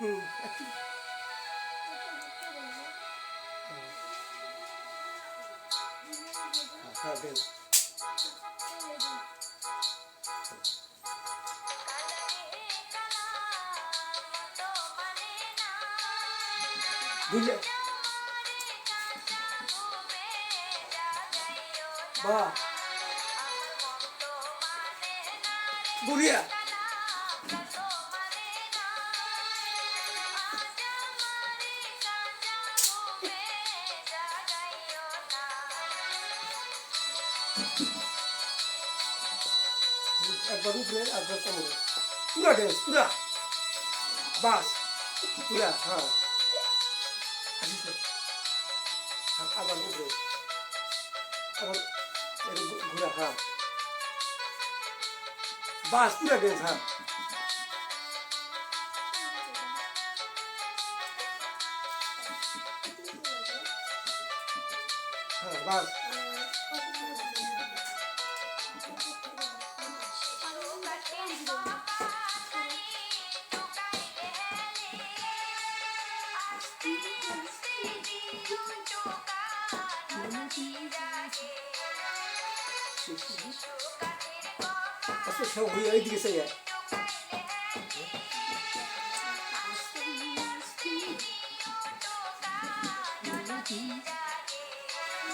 একটু হ্যাঁ দেন বুঝলে বাহ বুড়িয়া একবার উপরে একবার কোমরে পুরা ড্যান্স পুরা বাস পুরা হ্যাঁ আবার উপরে আবার ঘুরা হ্যাঁ বাস পুরা ড্যান্স হ্যাঁ হ্যাঁ বাস আচ্ছা সব এইদিকে চাই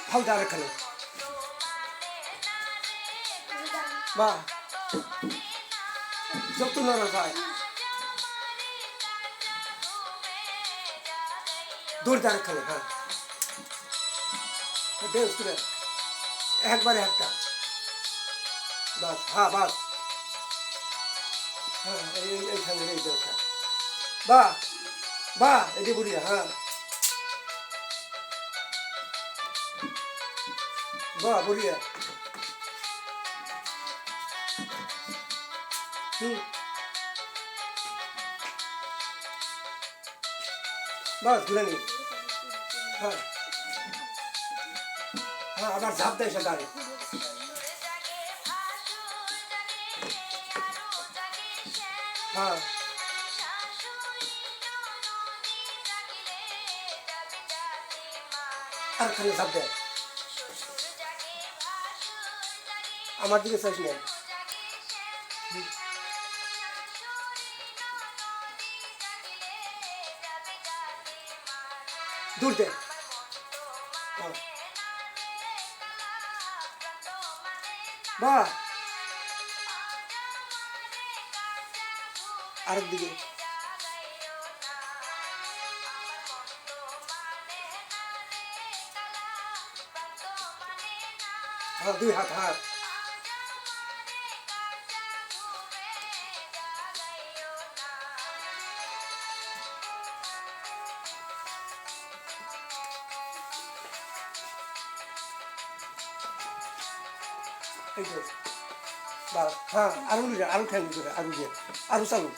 ফালতে আরেকখানে বা যত নানা যায় দৌড়তে আরেকখানে হ্যাঁ ড্যান্স করে একবারে একটা বাস হ্যাঁ বাস হ্যাঁ এইখানে এই ড্যান্সটা বাহ বাহ এটি বুড়িয়া হ্যাঁ বাহ বুড়িয়া বাস ঘুরে নি হ্যাঁ হ্যাঁ আবার ঝাঁপ দেয় সে গাড়ি হ্যাঁ আর খালি ঝাঁপ দেয় আমার দিকে চাইছ না দূর দে বাহ আরেক দিকে হ্যাঁ দুই হাত হাত এই যে বাস হ্যাঁ আরো আরো ঠ্যাং করে আরো দিয়ে আরো চালু